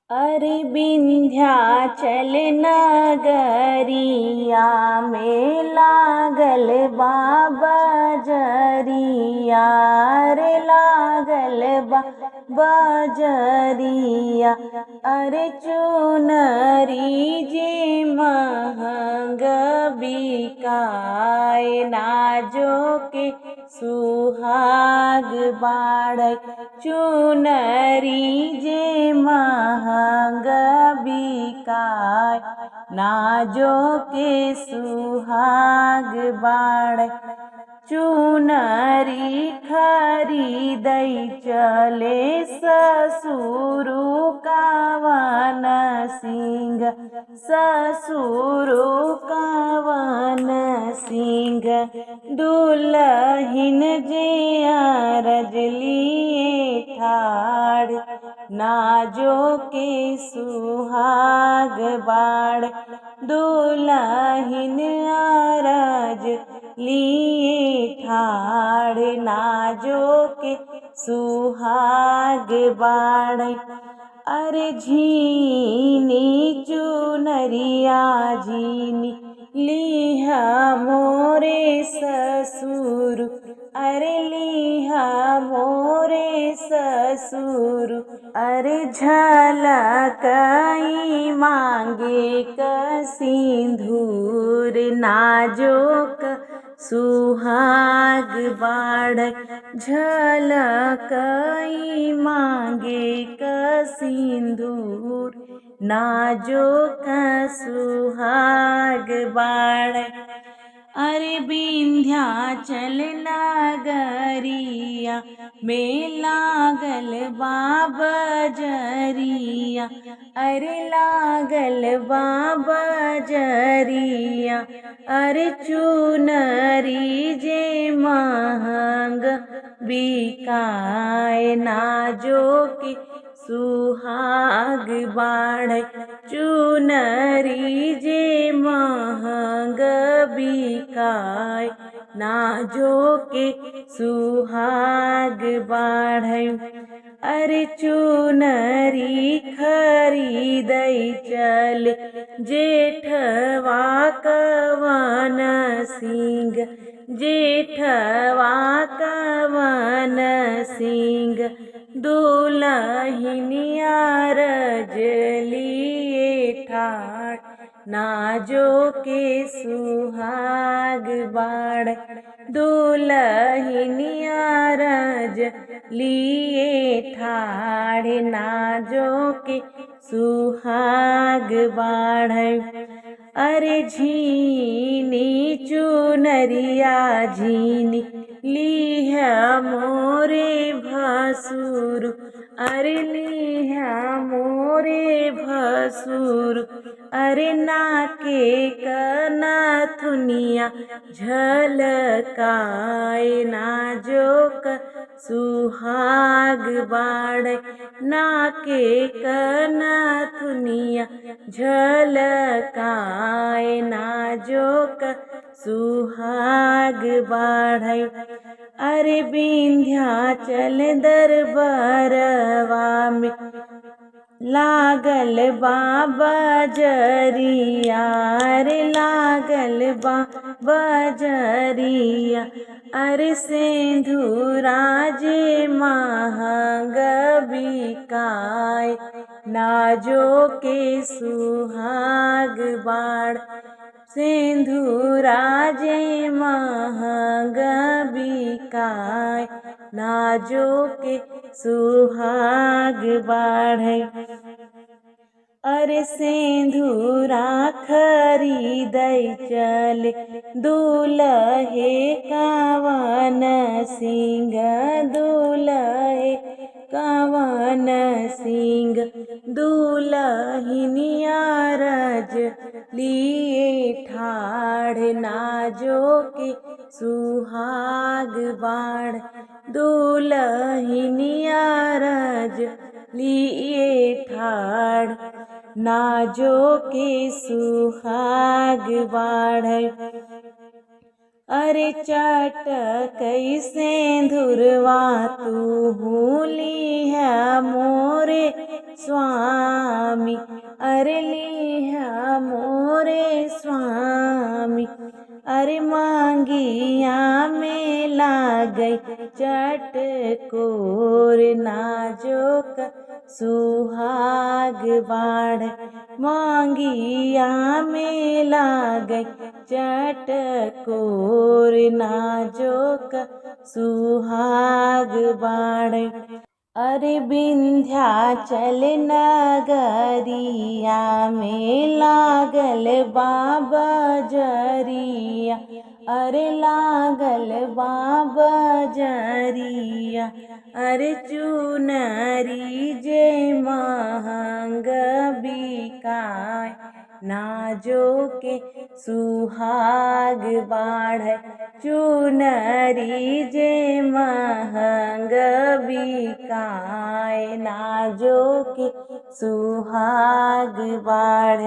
अरे विंध्याचल नगरिया में लागल बा बजरिया रे लागल बा बजरिया। अरे चुनरी जे महंग बिकाय नाजो के सुहाग बाड़ै। चुनरी जे महंग बिकाय नाजो के सुहाग बाड़ै। चुनरी खरीदै चले ससुरु कावन सिंह ससुरु कावन सिंह। दुल्हिन जे अरज लिए ठाड़ नाजो के सुहाग बाड़ै। दुल्हिन अरज लिए ठाड़ नाजो के सुहाग बाड़ै। अरे झीनी चुनरिया झीनी लिहा मोरे ससुर। अरे लिहा मोरे ससुर। अरे झलकई मांगे क सिंदूर नाजो क सुहाग बाड़ै। झलकई मांगे क सिंदूर नाजो क सुहाग बाड़ै। अरे विंध्याचल नगरिया में लागल बा बजरिया। अरे लागल बा बजरिया। अरे चुनरी जे महंग बिकाय नाजो के सुहाग बाड़ै। चुनरी जे महंग बिकाय नाजो के सुहाग बाड़ै। अरे चुनरी खरीदै चले जेठवा कवन सिंह जेठवा कवन सिंह। दुल्हिन अरज लिए ठाड़ नाजो के सुहाग बाड़ै। दुल्हिन अरज लिए ठाड़ नाजो के सुहाग बाड़ै। अरे झीनी चुनरिया झीनी लिहा मोरे भसुर। अरे लिहा मोरे भसुर। अरे नाके क नथुनिया झलकाय नाजो क सुहाग बाड़ै। नाके क नथुनिया झलकाय नाजो क सुहाग बाड़ै। अरे विंध्याचल दरबारवा में लागल बा बजरिया रे लागल बा बजरिया। अरे सिंदूरा जे महंग बिकाय नाजो के सुहाग बाड़ै। सिंदूरा जे महंग बिकाय नाजो के सुहाग बाड़ै। अरे सिंदूरा खरीदै चले दुल्हे कावन सिंह दुल्हे कावन सिंह। दुल्हिन अरज लिए ठाड़ नाजो के सुहाग बाड़ै। दुल्हिन अरज लिए ठाड़ नाजो के सुहाग बाड़ै। अरे चटकई सिंदूरवा तू लिहा मोरे स्वामी। अरे लिहा मोरे स्वामी, अरे मांगिया में लागई चटकोर, नाजुक सुहाग बाढ़, मांगिया में लागई चटकोर, नाजुक सुहाग बाढ़। अरे विंध्याचल नगरिया में लागल बाबा जरिया, अरे लागल बाबा जरिया, अरे चुनरी जे महंग बिकाय, नाजो के सुहाग बाढ़, चुनरी जे महंग बिकाय, नाजो के सुहाग बाढ़।